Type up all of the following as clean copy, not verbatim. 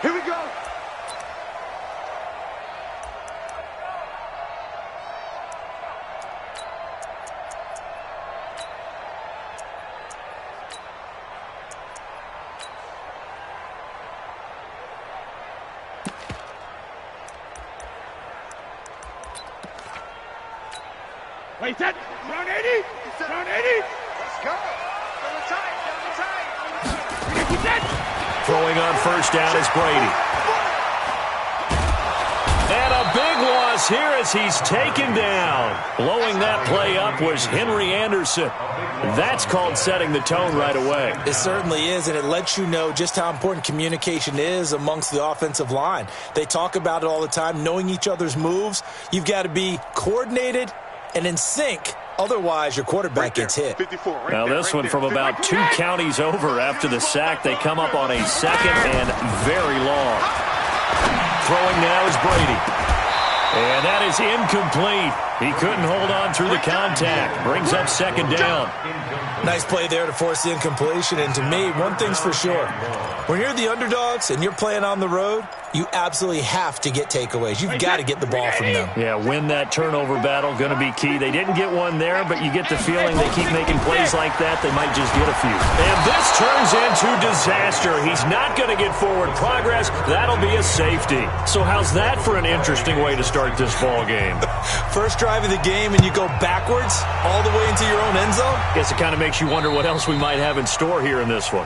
Here we go. Wait, set. Down 80. Down 80. Let's go. Down the tight. Throwing on first down is Brady. And a big loss here as he's taken down. Blowing that play up was Henry Anderson. That's called setting the tone right away. It certainly is, and it lets you know just how important communication is amongst the offensive line. They talk about it all the time, knowing each other's moves. You've got to be coordinated and in sync. Otherwise, your quarterback gets hit. Now this one from about 2 counties over after the sack. They come up on a second and very long. Throwing now is Brady. And that is incomplete. He couldn't hold on through the contact. Brings up second down. Nice play there to force the incompletion. And to me, one thing's for sure. When you're the underdogs and you're playing on the road, you absolutely have to get takeaways. You've got to get the ball from them. Yeah, win that turnover battle, going to be key. They didn't get one there, but you get the feeling they keep making plays like that, they might just get a few. And this turns into disaster. He's not going to get forward progress. That'll be a safety. So how's that for an interesting way to start this ball game? First drive of the game and you go backwards all the way into your own end zone? Guess it kind of makes you wonder what else we might have in store here in this one.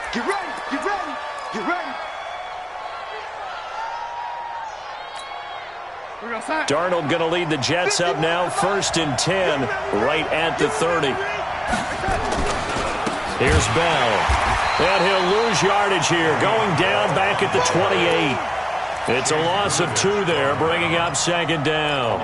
Get ready. Get ready. Get ready. Darnold going to lead the Jets up now, 1st and 10, right at the 30. Here's Bell. And he'll lose yardage here, going down back at the 28. It's a loss of 2 there, bringing up second down.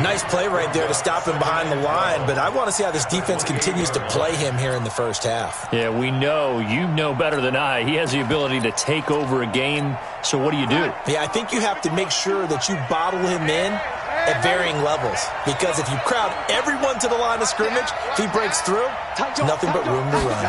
Nice play right there to stop him behind the line, but I want to see how this defense continues to play him here in the first half. Yeah, we know. You know better than I. He has the ability to take over a game, so what do you do? Yeah, I think you have to make sure that you bottle him in at varying levels, because if you crowd everyone to the line of scrimmage, if he breaks through, nothing but room to run.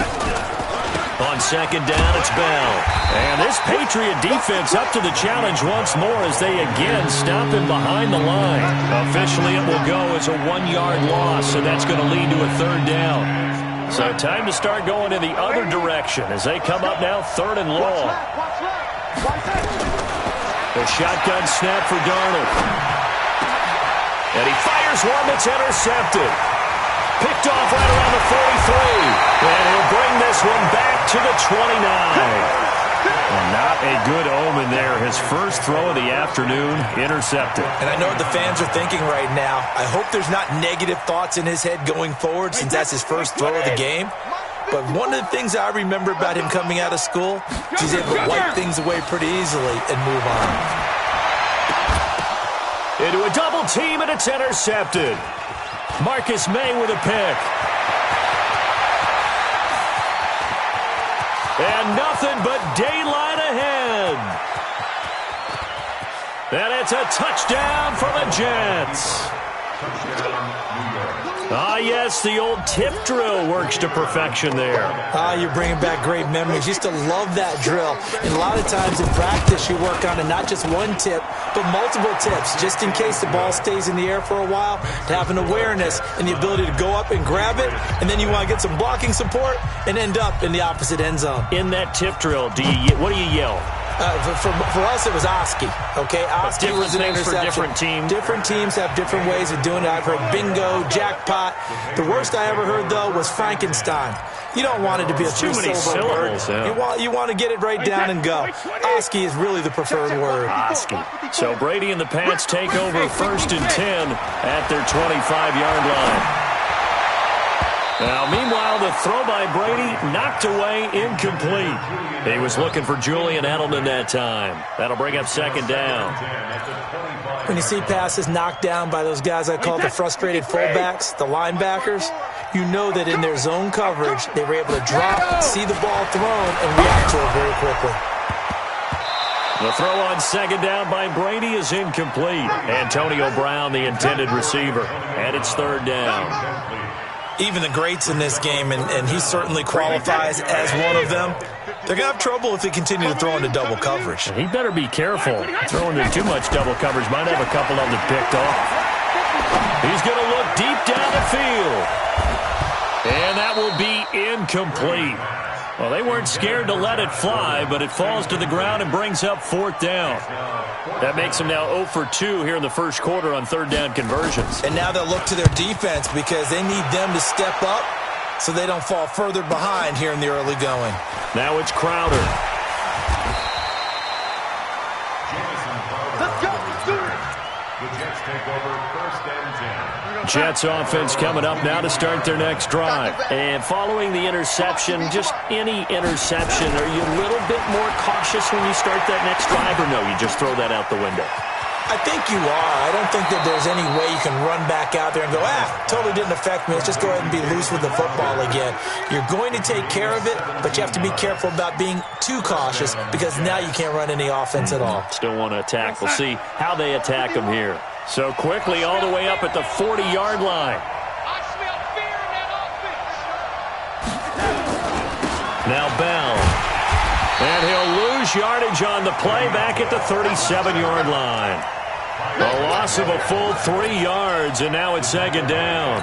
On second down, it's Bell. And this Patriot defense up to the challenge once more as they again stop him behind the line. Officially, it will go as a 1-yard loss, and that's going to lead to a 3rd down. So time to start going in the other direction as they come up now 3rd and long. The shotgun snap for Darnold. And he fires one that's intercepted. Picked off right around the 43. And he'll bring this one back to the 29. And not a good omen there. His first throw of the afternoon intercepted. And I know what the fans are thinking right now. I hope there's not negative thoughts in his head going forward since that's his first throw of the game. But one of the things I remember about him coming out of school, he's able to wipe things away pretty easily and move on. Into a double team, and it's intercepted. Marcus May with a pick. And nothing but daylight ahead. And it's a touchdown for the Jets. Ah, yes, the old tip drill works to perfection there. Ah, you're bringing back great memories. Used to love that drill. And a lot of times in practice, you work on it, not just one tip, but multiple tips, just in case the ball stays in the air for a while, to have an awareness and the ability to go up and grab it, and then you want to get some blocking support and end up in the opposite end zone. In that tip drill, what do you yell? For us, it was Oski. Okay, Oski was an interception. For different teams. Different teams have different ways of doing it. I've heard bingo, jackpot. The worst I ever heard, though, was Frankenstein. You don't want it to be a 3-syllable word. Yeah. You want to get it right down and go. Oski is really the preferred word. Oski. So Brady and the Pats take over 1st and 10 at their 25-yard line. Now, meanwhile, the throw by Brady knocked away, incomplete. He was looking for Julian Edelman that time. That'll bring up second down. When you see passes knocked down by those guys I call the frustrated fullbacks, the linebackers, you know that in their zone coverage, they were able to drop, see the ball thrown, and react to it very quickly. The throw on second down by Brady is incomplete. Antonio Brown, the intended receiver, and it's 3rd down. Even the greats in this game, and he certainly qualifies as one of them, They're going to have trouble if they continue to throw into double coverage. He better be careful. Throwing into too much double coverage might have a couple of them picked off. He's going to look deep down the field. And that will be incomplete. Well, they weren't scared to let it fly, but it falls to the ground and brings up 4th down. That makes them now 0 for 2 here in the first quarter on 3rd down conversions. And now they'll look to their defense because they need them to step up so they don't fall further behind here in the early going. Now it's Crowder. Let's go. Let's do it. The Jets take over 1st and 10. Jets offense coming up now to start their next drive. And following the interception, just any interception, are you a little bit more cautious when you start that next drive, or no, you just throw that out the window? I think you are. I don't think that there's any way you can run back out there and go, totally didn't affect me. Let's just go ahead and be loose with the football again. You're going to take care of it, but you have to be careful about being too cautious because now you can't run any offense at all. Still want to attack. We'll see how they attack them here. So quickly all the way up at the 40-yard line. I smell fear in that offense. Now Bell. And he'll lose yardage on the play back at the 37-yard line. A loss of a full 3 yards, and now it's 2nd down.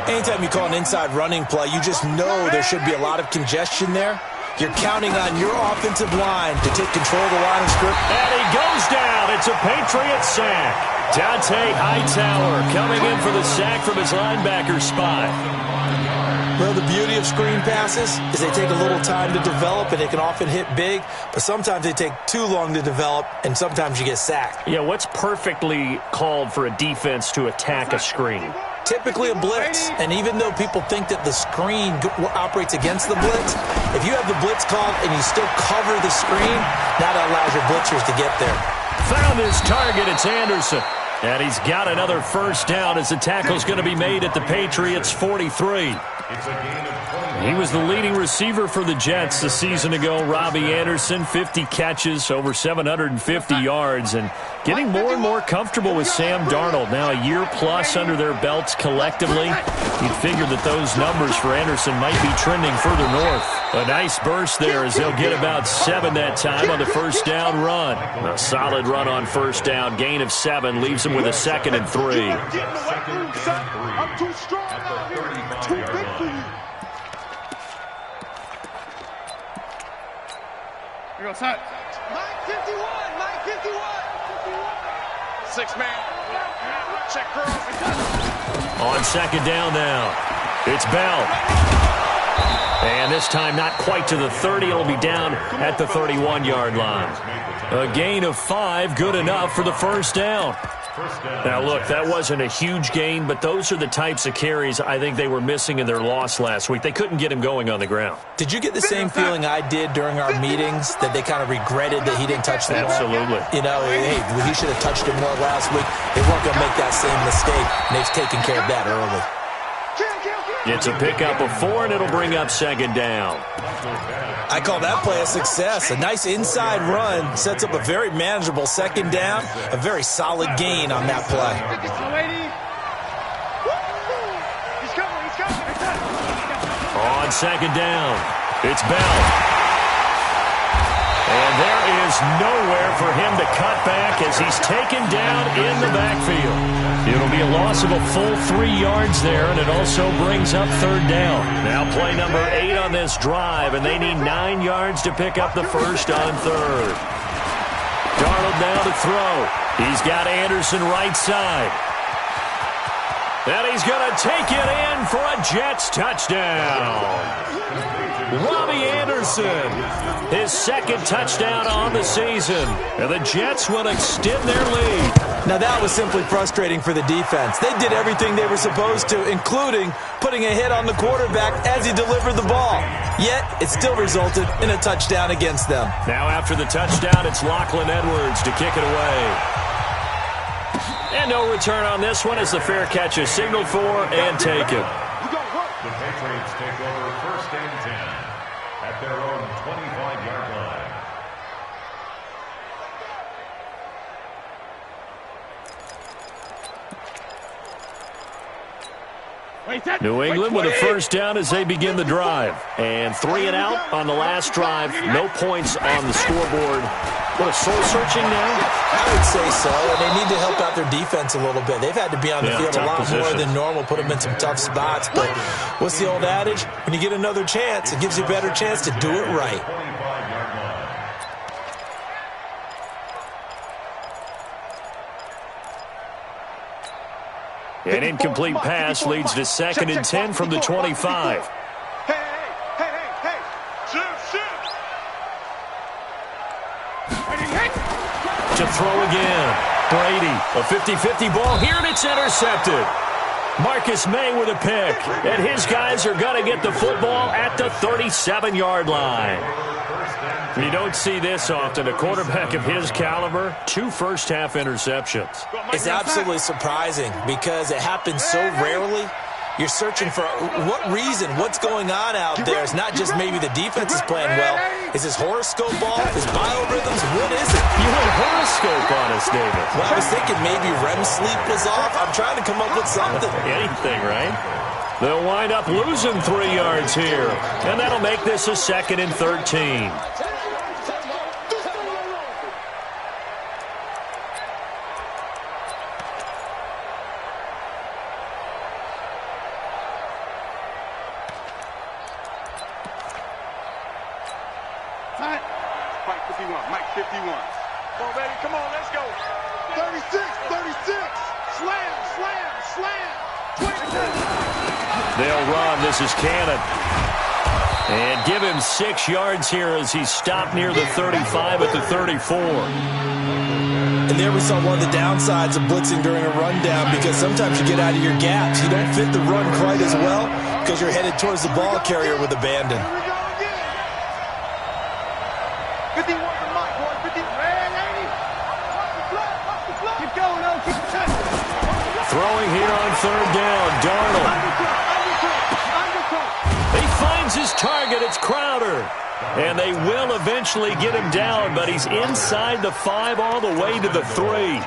Anytime you call an inside running play, you just know there should be a lot of congestion there. You're counting on your offensive line to take control of the line of scrimmage. And he goes down. It's a Patriot sack. Dante Hightower coming in for the sack from his linebacker spot. Well, the beauty of screen passes is they take a little time to develop, and they can often hit big, but sometimes they take too long to develop, and sometimes you get sacked. Yeah, what's perfectly called for a defense to attack a screen? Typically a blitz, and even though people think that the screen operates against the blitz, if you have the blitz called and you still cover the screen, that allows your blitzers to get there. Found his target, it's Anderson. And he's got another 1st down as the tackle's going to be made at the Patriots' 43. He was the leading receiver for the Jets a season ago. Robbie Anderson, 50 catches, over 750 yards, and getting more and more comfortable with Sam Darnold. Now a year plus under their belts collectively. You'd figure that those numbers for Anderson might be trending further north. A nice burst there as they'll get about 7 that time on the 1st down run. A solid run on 1st down. Gain of 7 leaves them with a 2nd and 3. I'm too strong out here. Too big for you. Here goes Hut. Mike 51. Mike 51. 6-man. Check cross. On 2nd down now, it's Bell. And this time not quite to the 30. It'll be down at the 31-yard line. A gain of 5, good enough for the 1st down. Now, look, that wasn't a huge gain, but those are the types of carries I think they were missing in their loss last week. They couldn't get him going on the ground. Did you get the same feeling I did during our meetings, that they kind of regretted that he didn't touch the ball? Absolutely. You know, hey, he should have touched it more last week. They weren't going to make that same mistake, and they've taken care of that early. It's a pickup of 4, and it'll bring up 2nd down. I call that play a success. A nice inside run sets up a very manageable 2nd down, a very solid gain on that play. On 2nd down, it's Bell. And there is nowhere for him to cut back as he's taken down in the backfield. It'll be a loss of a full 3 yards there, and it also brings up 3rd down. Now play number 8 on this drive, and they need 9 yards to pick up the 1st on 3rd. Darnold now to throw. He's got Anderson right side. And he's going to take it in for a Jets touchdown. Robbie Anderson, his 2nd touchdown on the season. And the Jets will extend their lead. Now that was simply frustrating for the defense. They did everything they were supposed to, including putting a hit on the quarterback as he delivered the ball. Yet, it still resulted in a touchdown against them. Now after the touchdown, it's Lachlan Edwards to kick it away. And no return on this one as the fair catch is signaled for and taken. The Patriots take over 1st and 10 at their own 25-yard line. New England with a first down as they begin the drive. And 3 and out on the last drive. No points on the scoreboard. What, a soul-searching now? I would say so, and they need to help out their defense a little bit. They've had to be on the field a lot more than normal, put them in some tough spots. But what's the old adage? When you get another chance, it gives you a better chance to do it right. An incomplete pass leads to 2nd and 10 from the 25. Hey. Shoot. To throw again. Brady, a 50-50 ball here, and it's intercepted. Marcus May with a pick, and his guys are going to get the football at the 37-yard line. You don't see this often. A quarterback of his caliber, 2 first-half interceptions. It's absolutely surprising because it happens so rarely. You're searching for what reason, what's going on out there. It's not just maybe the defense is playing well. Is this horoscope ball? Is biorhythms? What is it? You went horoscope on us, David. Well, I was thinking maybe REM sleep was off. I'm trying to come up with something. Anything, right? They'll wind up losing 3 yards here, and that'll make this a 2nd and 13. Mike 51. Come on, baby. Come on, let's go. 36. Slam. 22. They'll run. This is Cannon. And give him 6 yards here as he stopped near the 35 at the 34. And there we saw one of the downsides of blitzing during a rundown because sometimes you get out of your gaps. You don't fit the run quite as well because you're headed towards the ball carrier with abandon. 51 to Mike, boy. 50. Keep going, no. Keep touching. Throwing here on 3rd down. Darnold. He finds his target. It's Crowder. And they will eventually get him down, but he's inside the 5 all the way to the 3.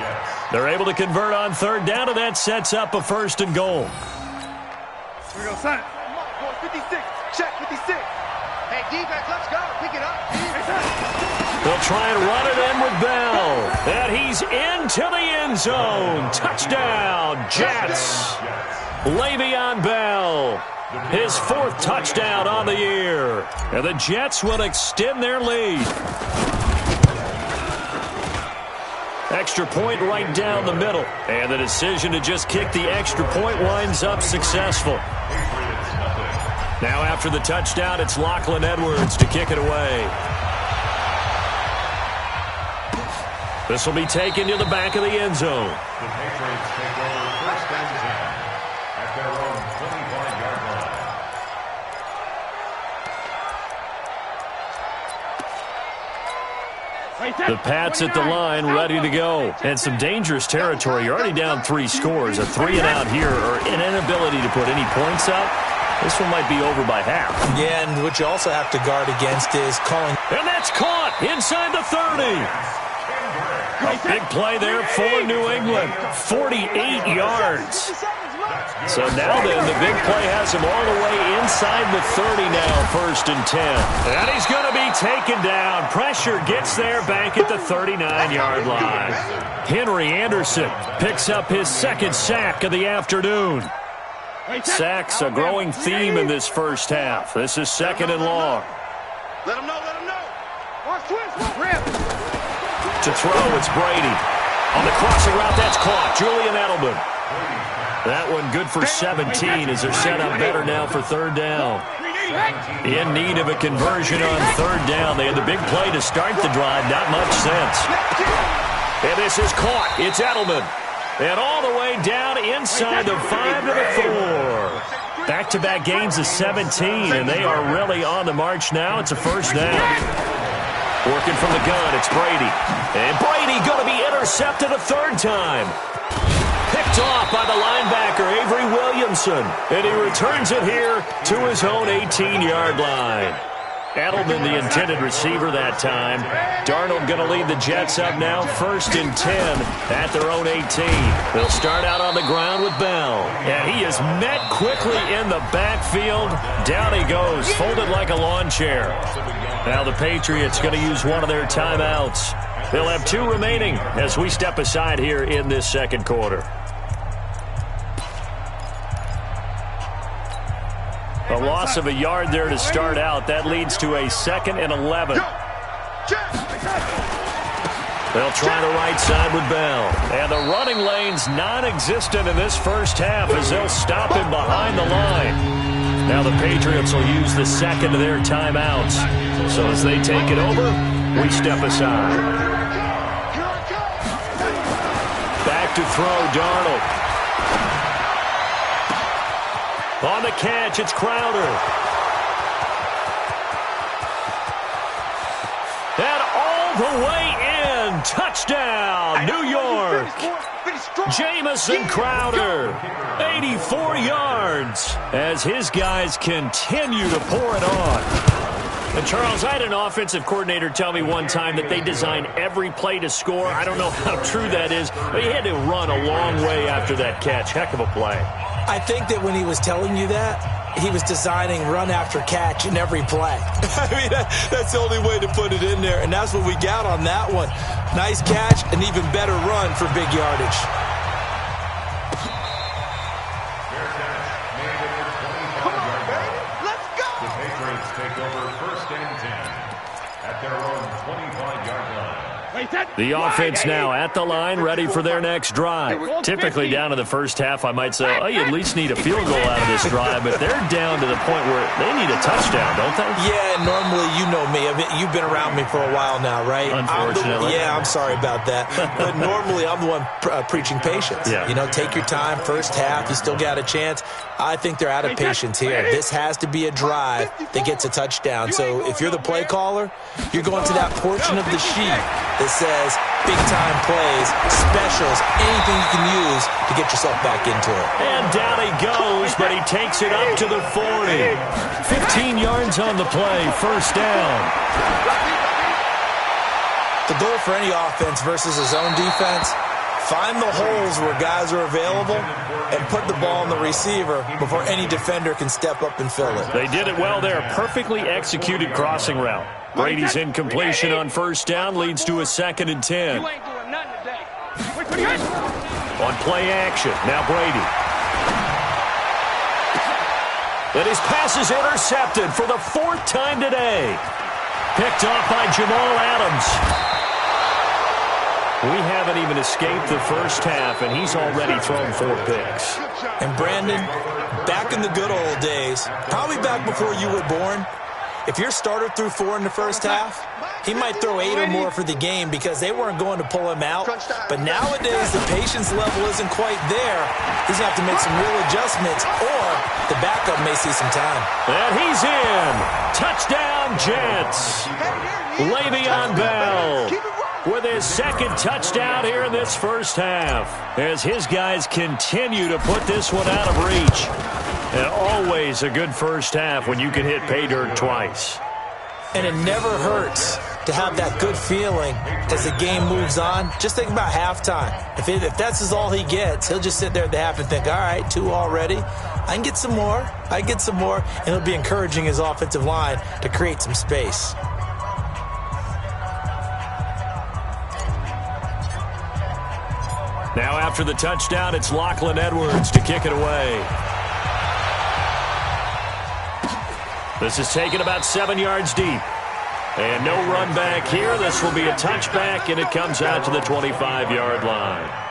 They're able to convert on 3rd down, and that sets up a 1st and goal. Here we go, son. Mike, boy. 56. Check, 56. Hey, defense, let's go. Pick it up. They'll try and run it in with Bell. And he's into the end zone. Touchdown, Jets. Le'Veon Bell. His 4th touchdown on the year. And the Jets will extend their lead. Extra point right down the middle. And the decision to just kick the extra point winds up successful. Now after the touchdown, it's Lachlan Edwards to kick it away. This will be taken to the back of the end zone. The Patriots take over 1st and 10 at their own 25-yard line. The Pats at the line, ready to go. And some dangerous territory. You're already down 3 scores. A 3 and out here, or an inability to put any points up. This one might be over by half. Yeah, and what you also have to guard against is calling. And that's caught inside the 30. A big play there for New England. 48 yards. So now then, the big play has him all the way inside the 30 now, 1st and 10. And he's going to be taken down. Pressure gets there back at the 39-yard line. Henry Anderson picks up his 2nd sack of the afternoon. Sacks, a growing theme in this first half. This is 2nd and long. Let him know. Watch twist. Rip. To throw, it's Brady. On the crossing route, that's caught. Julian Edelman. That one good for 17 as they're set up better now for 3rd down. In need of a conversion on 3rd down. They had the big play to start the drive. Not much sense. And this is caught. It's Edelman. And all the way down inside the 5 to the 4. Back-to-back gains of 17, and they are really on the march now. It's a 1st down. Working from the gun, it's Brady. And Brady going to be intercepted a 3rd time. Picked off by the linebacker, Avery Williamson. And he returns it here to his own 18-yard line. Edelman, the intended receiver that time. Darnold going to lead the Jets up now, 1st and 10 at their own 18. They'll start out on the ground with Bell. And he is met quickly in the backfield. Down he goes, folded like a lawn chair. Now the Patriots going to use one of their timeouts. They'll have 2 remaining as we step aside here in this second quarter. A loss of a yard there to start out. That leads to a 2nd and 11. They'll try the right side with Bell. And the running lane's non-existent in this first half as they'll stop him behind the line. Now the Patriots will use the 2nd of their timeouts. So as they take it over, we step aside. Back to throw, Darnold. On the catch, it's Crowder. And all the way in. Touchdown, New York. Jamison Crowder, 84 yards, as his guys continue to pour it on. And Charles, I had an offensive coordinator tell me one time that they design every play to score. I don't know how true that is, but he had to run a long way after that catch. Heck of a play. I think that when he was telling you that, he was designing run after catch in every play. I mean, that's the only way to put it in there, and that's what we got on that one. Nice catch, an even better run for big yardage. Come on, baby. Let's go. The Patriots take over 1st and 10 at their own 25-yard line. The offense now at the line, ready for their next drive. Typically down in the first half, I might say, oh, you at least need a field goal out of this drive, but they're down to the point where they need a touchdown, don't they? Yeah, normally, you know me. I mean, you've been around me for a while now, right? Unfortunately. I'm sorry about that. But normally, I'm the one preaching patience. Yeah. You know, take your time, first half, you still got a chance. I think they're out of patience here. This has to be a drive that gets a touchdown. So if you're the play caller, you're going to that portion of the sheet that says big-time plays, specials, anything you can use to get yourself back into it. And down he goes, but he takes it up to the 40. 15 yards on the play, 1st down. The goal for any offense versus a zone defense, find the holes where guys are available and put the ball on the receiver before any defender can step up and fill it. They did it well there. Perfectly executed crossing route. Brady's incompletion on 1st down leads to a 2nd and 10. On play action, now Brady. And his pass is intercepted for the 4th time today. Picked off by Jamal Adams. We haven't even escaped the first half, and he's already thrown 4 picks. And Brandon, back in the good old days, probably back before you were born, if your starter threw 4 in the first half, he might throw 8 or more for the game because they weren't going to pull him out. But nowadays, the patience level isn't quite there. He's going to have to make some real adjustments, or the backup may see some time. And he's in. Touchdown, Jets. Le'Veon Bell with his 2nd touchdown here in this first half, as his guys continue to put this one out of reach. And always a good first half when you can hit pay dirt twice. And it never hurts to have that good feeling as the game moves on. Just think about halftime. If that's all he gets, he'll just sit there at the half and think, all right, 2 already. I can get some more. And he'll be encouraging his offensive line to create some space. Now after the touchdown, it's Lachlan Edwards to kick it away. This is taken about 7 yards deep. And no run back here. This will be a touchback, and it comes out to the 25-yard line.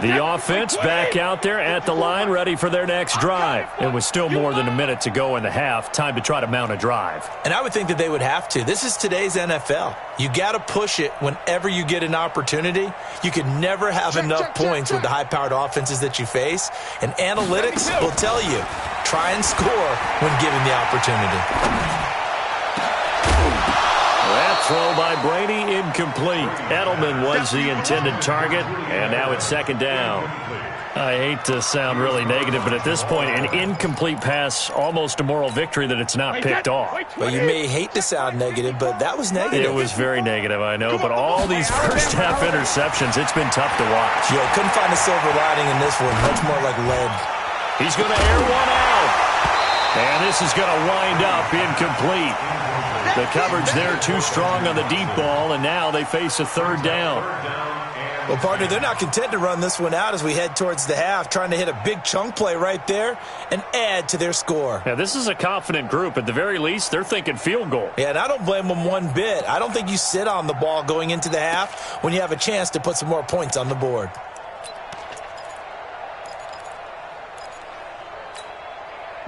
The offense back out there at the line, ready for their next drive. It was still more than a minute to go in the half. Time to try to mount a drive. And I would think that they would have to. This is today's NFL. You got to push it whenever you get an opportunity. You can never have enough points with the high-powered offenses that you face. And analytics will tell you, try and score when given the opportunity. That throw by Brady incomplete. Edelman was the intended target, and now it's second down. I hate to sound really negative, but at this point, an incomplete pass, almost a moral victory that it's not picked off. Well, you may hate to sound negative, but that was negative. It was very negative, I know, but all these first-half interceptions, it's been tough to watch. Yeah, couldn't find a silver lining in this one. Much more like lead. He's going to air one out. And this is going to wind up incomplete. The coverage there too strong on the deep ball, and now they face a third down. Well, partner, they're not content to run this one out as we head towards the half, trying to hit a big chunk play right there and add to their score. Now, this is a confident group. At the very least, they're thinking field goal. Yeah, and I don't blame them one bit. I don't think you sit on the ball going into the half when you have a chance to put some more points on the board.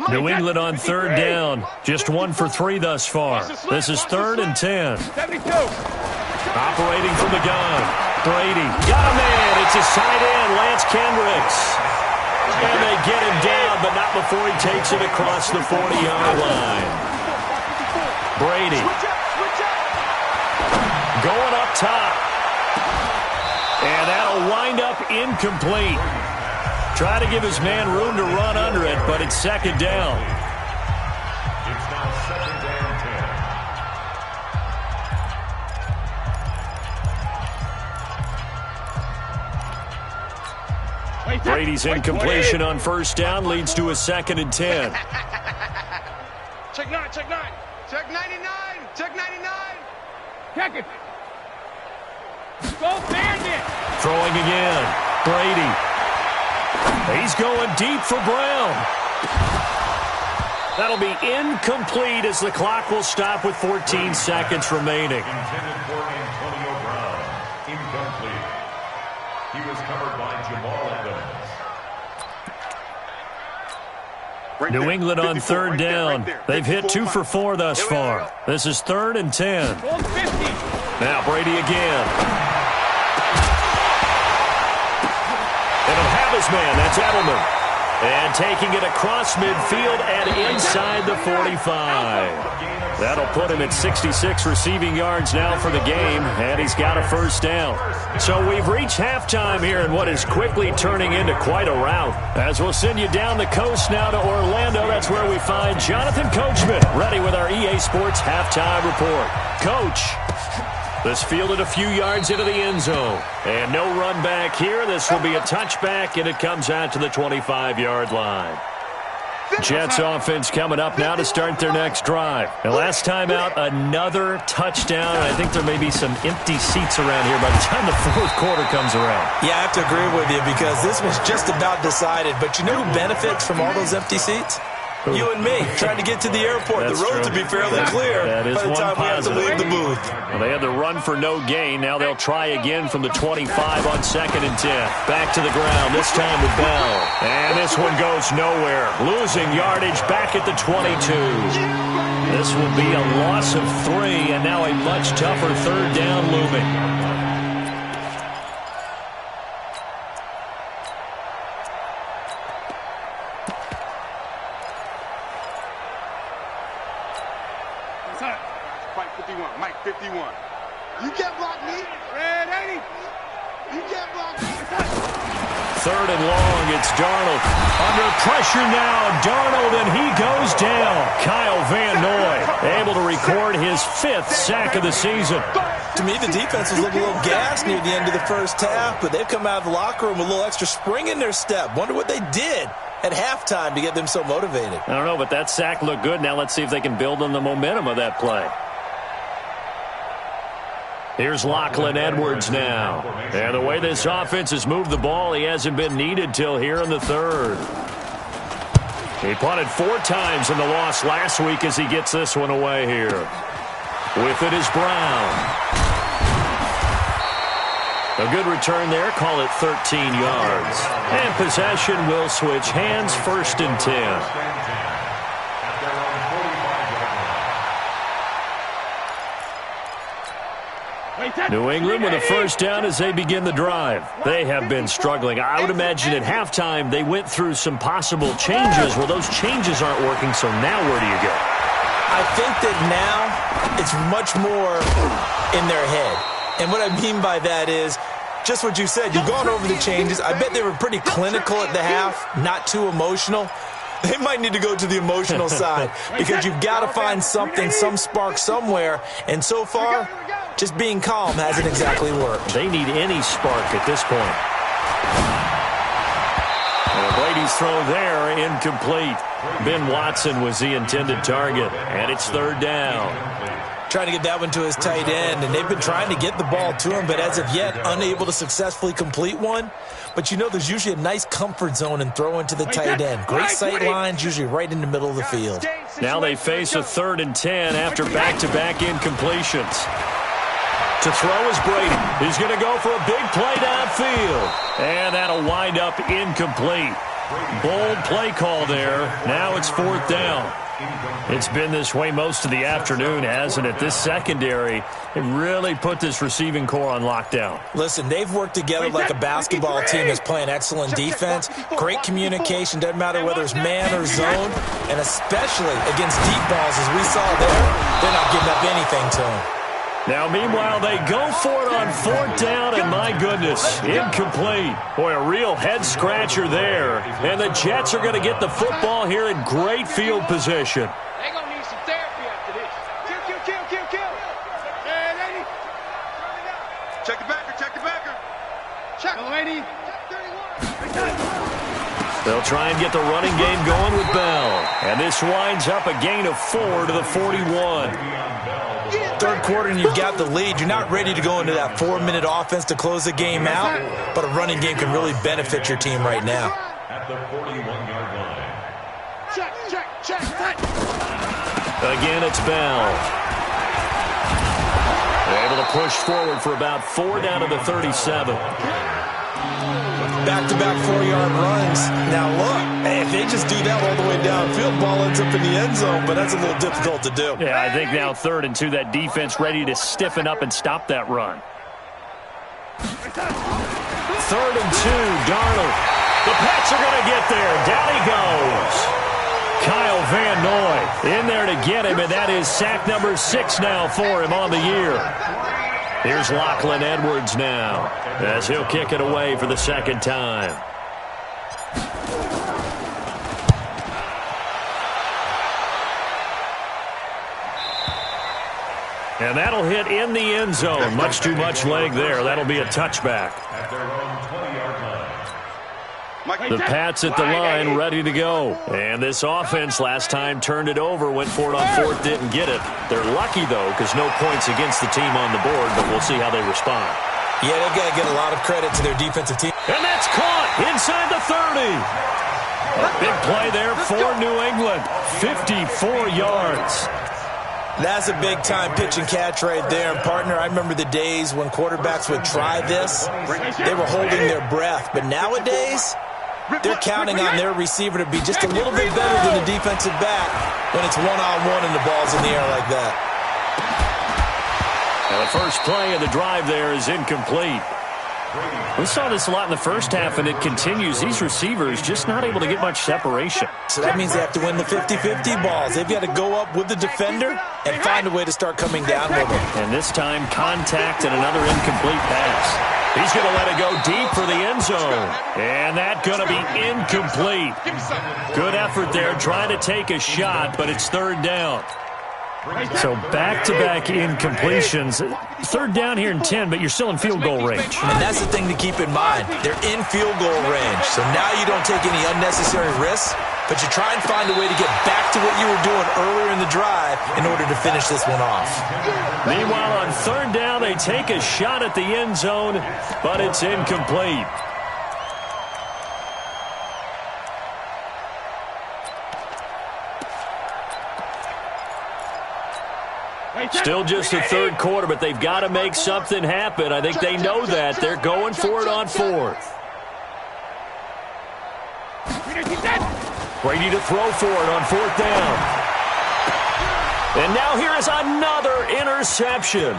New England on third down. Just 1 for 3 thus far. This is 3rd and 10. 72. Operating from the gun. Brady. Got a man. It's a side end. Lance Kendricks. And they get him down, but not before he takes it across the 40-yard line. Brady. Going up top. And that'll wind up incomplete. Try to give his man room to run under it, but it's second down. It's now 2nd and 10. Brady's incompletion on first down leads to a 2nd and 10. Check 9, check 9. Check 99, check 99. Check it. Go Bandit. Throwing again. Brady. He's going deep for Brown. That'll be incomplete as the clock will stop with 14 seconds remaining. Intended for Antonio Brown. Incomplete. He was covered by Jamal Evans. New England on third down. They've hit 2 for 4 thus far. This is 3rd and 10. Now Brady again. It'll have his man. That's Edelman. And taking it across midfield and inside the 45. That'll put him at 66 receiving yards now for the game, and he's got a first down. So we've reached halftime here in what is quickly turning into quite a rout. As we'll send you down the coast now to Orlando, that's where we find Jonathan Coachman, ready with our EA Sports halftime report. Coach. This fielded a few yards into the end zone. And no run back here. This will be a touchback, and it comes out to the 25-yard line. Jets offense coming up now to start their next drive. And last time out, another touchdown. I think there may be some empty seats around here by the time the fourth quarter comes around. Yeah, I have to agree with you because this was just about decided. But you know who benefits from all those empty seats? You and me, trying to get to the airport. That's the road true. to be fairly clear That is by the time one we have to leave the booth. Well, they had to run for no gain. Now they'll try again from the 25 on 2nd and 10. Back to the ground, this time with Bell. And this one goes nowhere. Losing yardage back at the 22. This will be a loss of 3, and now a much tougher third down looming. Mike 51, Mike 51. You can't block me. Red 80. You can't block me. 3rd and long, it's Darnold. Under pressure now, Darnold, and he goes down. Kyle Van Noy able to record his 5th sack of the season. To me, the defense was looking a little gassed near the end of the first half, but they've come out of the locker room with a little extra spring in their step. Wonder what they did at halftime to get them so motivated. I don't know, but that sack looked good. Now let's see if they can build on the momentum of that play. Here's Lachlan Edwards now. And the way this offense has moved the ball, he hasn't been needed till here in the 3rd. He punted 4 times in the loss last week as he gets this one away here. With it is Brown. A good return there. Call it 13 yards. And possession will switch hands. 1st and 10. New England with a first down as they begin the drive. They have been struggling. I would imagine at halftime they went through some possible changes. Well, those changes aren't working, so now where do you go? I think that now it's much more in their head. And what I mean by that is just what you said. You've gone over the changes. I bet they were pretty clinical at the half, not too emotional. They might need to go to the emotional side because you've got to find something, some spark somewhere. And so far, just being calm hasn't exactly worked. They need any spark at this point. And Brady's throw there, incomplete. Ben Watson was the intended target, and it's third down. Trying to get that one to his tight end, and they've been trying to get the ball to him, but as of yet, unable to successfully complete one. But you know there's usually a nice comfort zone in throwing to the tight end. Great sight lines, usually right in the middle of the field. Now they face a 3rd and 10 after back-to-back incompletions. To throw is Brady. He's going to go for a big play downfield. And that'll wind up incomplete. Bold play call there. Now it's 4th down. It's been this way most of the afternoon, hasn't it? This secondary, it really put this receiving core on lockdown. Listen, they've worked together like a basketball team that's playing excellent defense. Great communication, doesn't matter whether it's man or zone. And especially against deep balls, as we saw there, they're not giving up anything to them. Now, meanwhile, they go for it on 4th down, and my goodness, incomplete. Boy, a real head-scratcher there. And the Jets are going to get the football here in great field position. They're going to need some therapy after this. Kill. Hey, lady. Check the backer. Check. Go, lady. They'll try and get the running game going with Bell. And this winds up a gain of 4 to the 41. Third quarter and you've got the lead. You're not ready to go into that 4-minute offense to close the game out, but a running game can really benefit your team right now. At the 41-yard line. Check. Again, it's Bell. They're able to push forward for about 4 down to the 37. Back-to-back 4-yard runs. Now look, if they just do that all the way downfield, ball ends up in the end zone, but that's a little difficult to do. Yeah, I think now 3rd and 2, that defense ready to stiffen up and stop that run. 3rd and 2, Darnold. The Pats are going to get there. Down he goes. Kyle Van Noy in there to get him, and that is sack number 6 now for him on the year. Here's Lachlan Edwards now as he'll kick it away for the 2nd time. And that'll hit in the end zone. Much too much leg there. That'll be a touchback. At their own 20-yard line. The Pats at the line, ready to go. And this offense last time turned it over, went for it on 4th, didn't get it. They're lucky, though, because no points against the team on the board, but we'll see how they respond. Yeah, they've got to get a lot of credit to their defensive team. And that's caught inside the 30. A big play there for New England. 54 yards. That's a big-time pitch and catch right there. And, partner, I remember the days when quarterbacks would try this. They were holding their breath. But nowadays, they're counting on their receiver to be just a little bit better than the defensive back when it's one-on-one and the ball's in the air like that. Now the first play of the drive there is incomplete. We saw this a lot in the first half, and it continues. These receivers just not able to get much separation. So that means they have to win the 50-50 balls. They've got to go up with the defender and find a way to start coming down with them. And this time, contact and another incomplete pass. He's going to let it go deep for the end zone. And that's going to be incomplete. Good effort there, trying to take a shot, but it's 3rd down. So back-to-back incompletions. 3rd down here in 10, but you're still in field goal range. And that's the thing to keep in mind. They're in field goal range. So now you don't take any unnecessary risks, but you try and find a way to get back to what you were doing earlier in the drive in order to finish this one off. Meanwhile, on 3rd down, they take a shot at the end zone, but it's incomplete. Still just the 3rd quarter, but they've got to make something happen. I think they know that. They're going for it on 4th. Brady to throw for it on 4th down. And now here is another interception.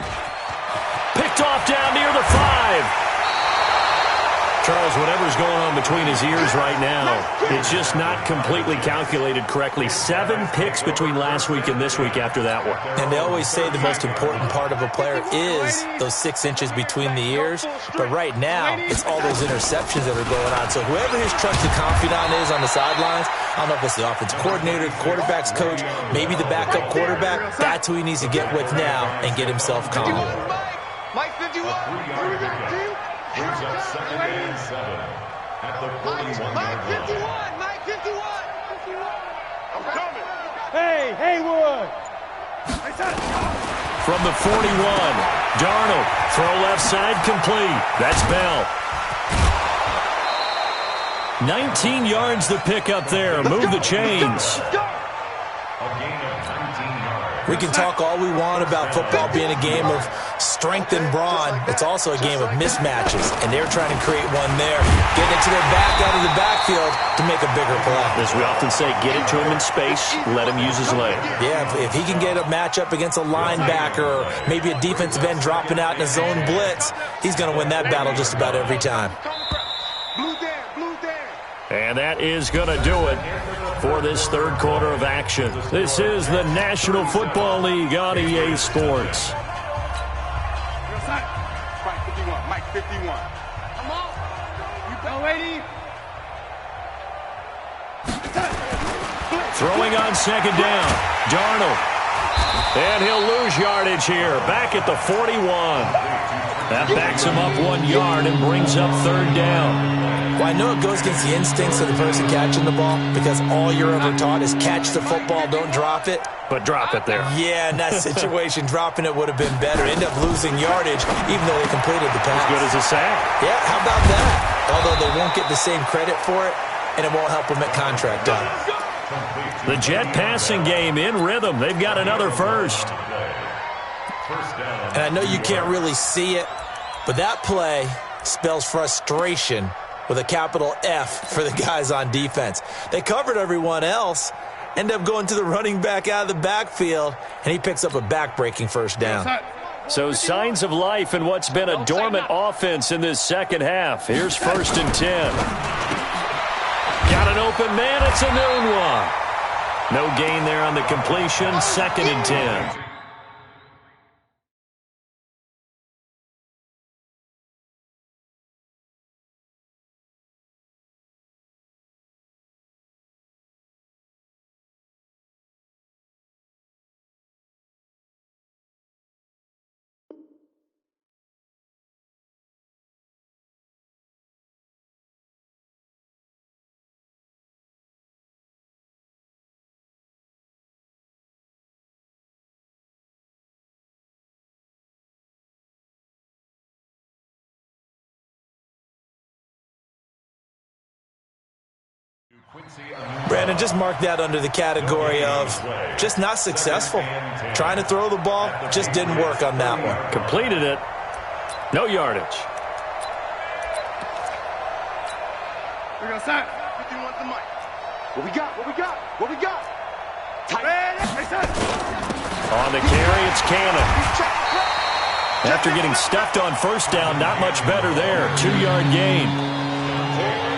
Picked off down near the 5. Charles, whatever's going on between his ears right now, it's just not completely calculated correctly. 7 picks between last week and this week after that one. And they always say the most important part of a player is those 6 inches between the ears. But right now, it's all those interceptions that are going on. So whoever his trusted confidant is on the sidelines, I don't know if it's the offensive coordinator, the quarterback's coach, maybe the backup quarterback, that's who he needs to get with now and get himself calm. Mike 51. Brings up 2nd and 7 at the 41-yard line. Mike 51. I'm coming. Hey, Haywood. From the 41, Darnold, throw left side complete. That's Bell. 19 yards the pick up there. Move the chains. A gain of 19 yards. We can talk all we want about football being a game of strength and brawn. It's also a game of mismatches, and they're trying to create one there. Getting it to their back out of the backfield to make a bigger play. As we often say, get it to him in space, let him use his leg. Yeah, if he can get a matchup against a linebacker or maybe a defensive end dropping out in a zone blitz, he's going to win that battle just about every time. And that is going to do it for this third quarter of action. This is the National Football League on EA Sports. Mike 51. Come on. You go, lady. Throwing on 2nd down. Darnold. And he'll lose yardage here. Back at the 41. That backs him up 1 yard and brings up 3rd down. Well, I know it goes against the instincts of the person catching the ball because all you're ever taught is catch the football, don't drop it. But drop it there. Yeah, in that situation, dropping it would have been better. End up losing yardage, even though they completed the pass. As good as a sack. Yeah, how about that? Although they won't get the same credit for it, and it won't help them at contract time. The Jet passing game in rhythm. They've got another first. And I know you can't really see it, but that play spells frustration with a capital F for the guys on defense. They covered everyone else, end up going to the running back out of the backfield, and he picks up a back-breaking first down. So signs of life in what's been a dormant offense in this second half. Here's 1st and 10. Got an open man. It's a noon one. No gain there on the completion. 2nd and 10. Brandon, just mark that under the category of just not successful. Trying to throw the ball, just didn't work on that one. Completed it. No yardage. We're going to sign. 51 to Mike. What we got? What we got? What we got? Tight. On the carry, it's Cannon. After getting stuffed on 1st down, not much better there. 2-yard gain.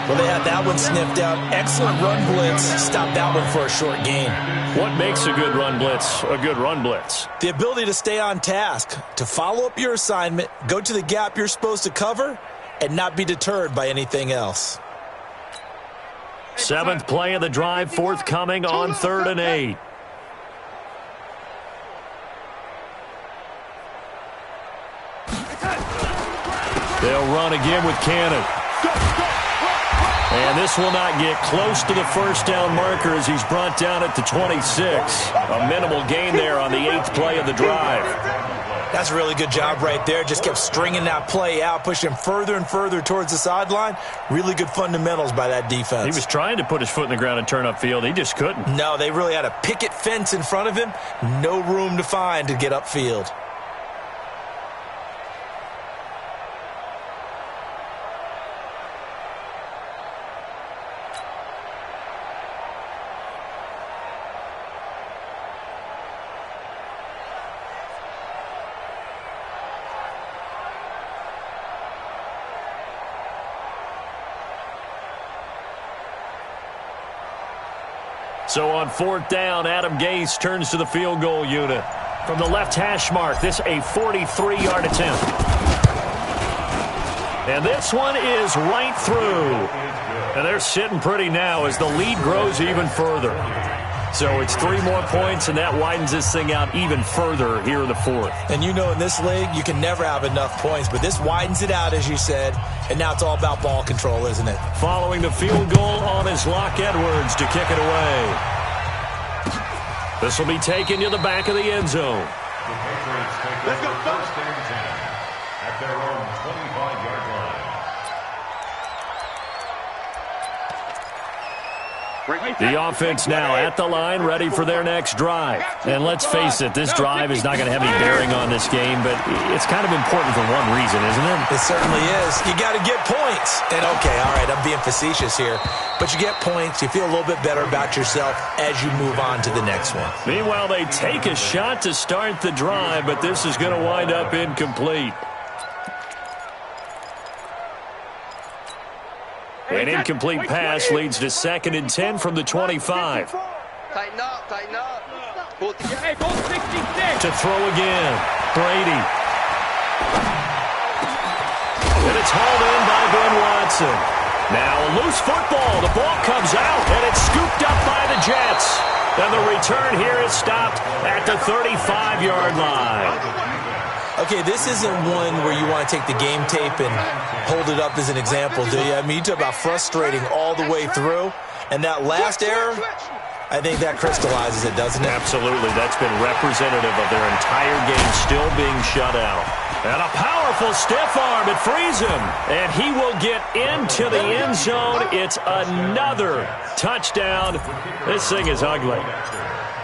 Well, they had that one sniffed out. Excellent run blitz. Stopped that one for a short gain. What makes a good run blitz a good run blitz? The ability to stay on task, to follow up your assignment, go to the gap you're supposed to cover, and not be deterred by anything else. 7th play of the drive, forthcoming on 3rd and 8. They'll run again with Cannon. And this will not get close to the 1st down marker as he's brought down at the 26. A minimal gain there on the 8th play of the drive. That's a really good job right there. Just kept stringing that play out, pushing him further and further towards the sideline. Really good fundamentals by that defense. He was trying to put his foot in the ground and turn upfield. He just couldn't. No, they really had a picket fence in front of him. No room to find to get upfield. So on 4th down, Adam Gase turns to the field goal unit. From the left hash mark, this a 43-yard attempt. And this one is right through. And they're sitting pretty now as the lead grows even further. So it's 3 more points, and that widens this thing out even further here in the 4th. And you know in this league, you can never have enough points, but this widens it out, as you said, and now it's all about ball control, isn't it? Following the field goal on is Locke Edwards to kick it away. This will be taken to the back of the end zone. The Patriots take over first and 10 at their own 25-yard line. The offense now at the line, ready for their next drive. And let's face it, this drive is not going to have any bearing on this game, but it's kind of important for one reason, isn't it? It certainly is. You got to get points. And okay, all right, I'm being facetious here, but you get points, you feel a little bit better about yourself as you move on to the next one. Meanwhile, they take a shot to start the drive, but this is going to wind up incomplete. An incomplete pass leads to 2nd and 10 from the 25. Tighten up, tighten up. Hey, ball 66. To throw again. Brady. And it's hauled in by Ben Watson. Now a loose football. The ball comes out, and it's scooped up by the Jets. And the return here is stopped at the 35-yard line. Okay, this isn't one where you want to take the game tape and hold it up as an example, do you? I mean, you talk about frustrating all the way through, and that last error, I think that crystallizes it, doesn't it? Absolutely. That's been representative of their entire game still being shut out. And a powerful stiff arm. It frees him. And he will get into the end zone. It's another touchdown. This thing is ugly.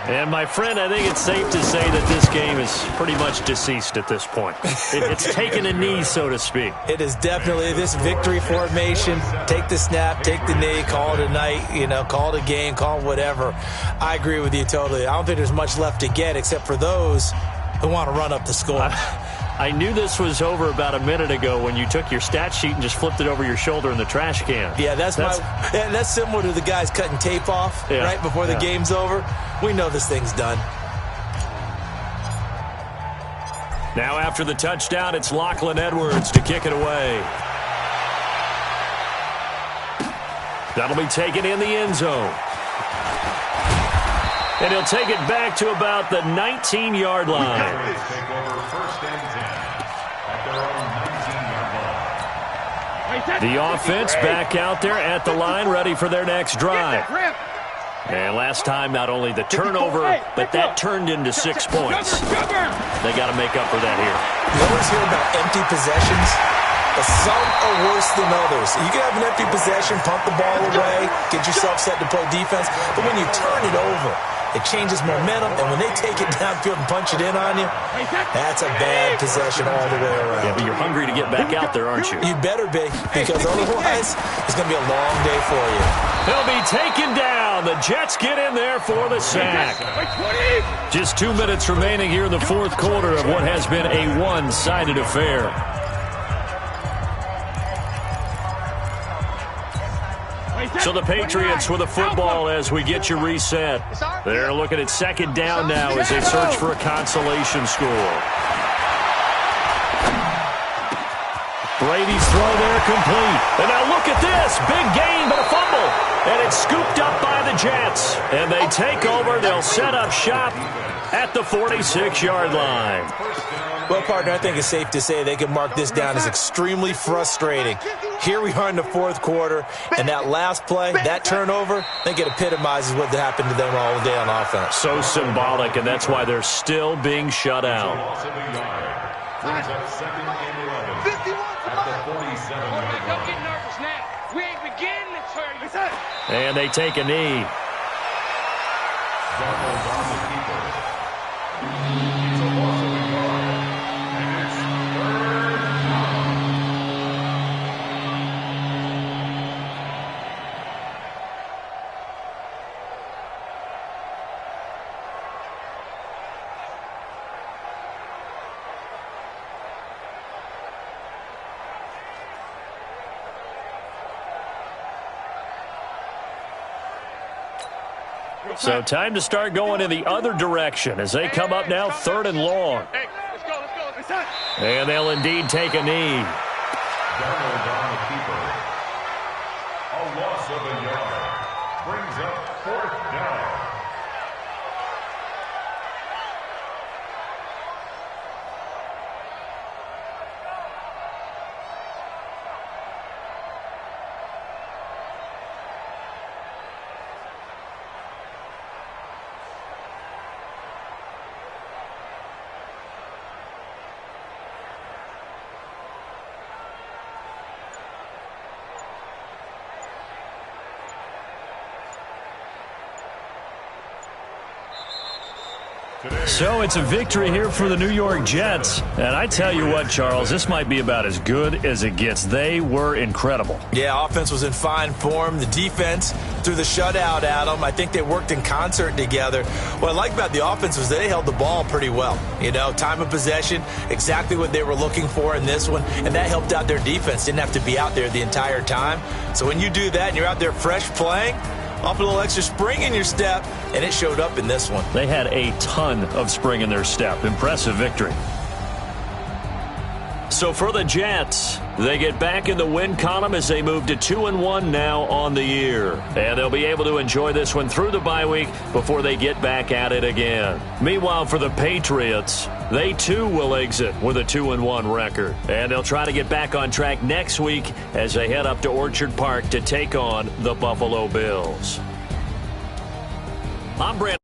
And, my friend, I think it's safe to say that this game is pretty much deceased at this point. It's taken a knee, so to speak. It is definitely this victory formation. Take the snap, take the knee, call it a night, call it a game, call it whatever. I agree with you totally. I don't think there's much left to get except for those who want to run up the score. I knew this was over about a minute ago when you took your stat sheet and just flipped it over your shoulder in the trash can. Yeah, that's similar to the guys cutting tape off right before the game's over. We know this thing's done. Now after the touchdown, it's Lachlan Edwards to kick it away. That'll be taken in the end zone. And he'll take it back to about the 19-yard line. Take over first and 10 at their own 19-yard line. The offense back out there at the line, ready for their next drive. And last time, not only the turnover, but that turned into 6 points. They got to make up for that here. You always hear about empty possessions, but some are worse than others. You can have an empty possession, pump the ball away, get yourself set to play defense, but when you turn it over, it changes momentum, and when they take it downfield and punch it in on you, that's a bad possession all the way around. Yeah, but you're hungry to get back out there, aren't you? You better be, because otherwise it's going to be a long day for you. He'll be taken down. The Jets get in there for the sack. Just 2 minutes remaining here in the 4th quarter of what has been a one-sided affair. So the Patriots with a football as we get you reset. They're looking at 2nd down now as they search for a consolation score. Brady's throw there complete. And now look at this. Big gain, but a fumble. And it's scooped up by the Jets. And they take over. They'll set up shop at the 46-yard line. Well, partner, I think it's safe to say they can mark this down as extremely frustrating. Here we are in the 4th quarter, and that last play, that turnover, I think it epitomizes what happened to them all day on offense. So symbolic, and that's why they're still being shut out. Brings up 2nd and 11 at the 47-yard Don't get nervous now. We ain't beginning to turn you. And they take a knee. Darnold on the keeper. He's a loss of a yard. And it's 3rd down. So time to start going in the other direction as they come up now 3rd and long. Hey, let's go, let's go. And they'll indeed take a knee. Darnold on the keeper. A loss of a yard. Brings up 4th down. So it's a victory here for the New York Jets. And I tell you what, Charles, this might be about as good as it gets. They were incredible. Yeah, offense was in fine form. The defense threw the shutout at them. I think they worked in concert together. What I like about the offense was they held the ball pretty well. You know, time of possession, exactly what they were looking for in this one. And that helped out their defense. Didn't have to be out there the entire time. So when you do that and you're out there fresh playing, off a little extra spring in your step, and it showed up in this one. They had a ton of spring in their step. Impressive victory. So for the Jets, they get back in the win column as they move to 2-1 now on the year. And they'll be able to enjoy this one through the bye week before they get back at it again. Meanwhile, for the Patriots, they too will exit with a 2-1 record. And they'll try to get back on track next week as they head up to Orchard Park to take on the Buffalo Bills. I'm Brandon.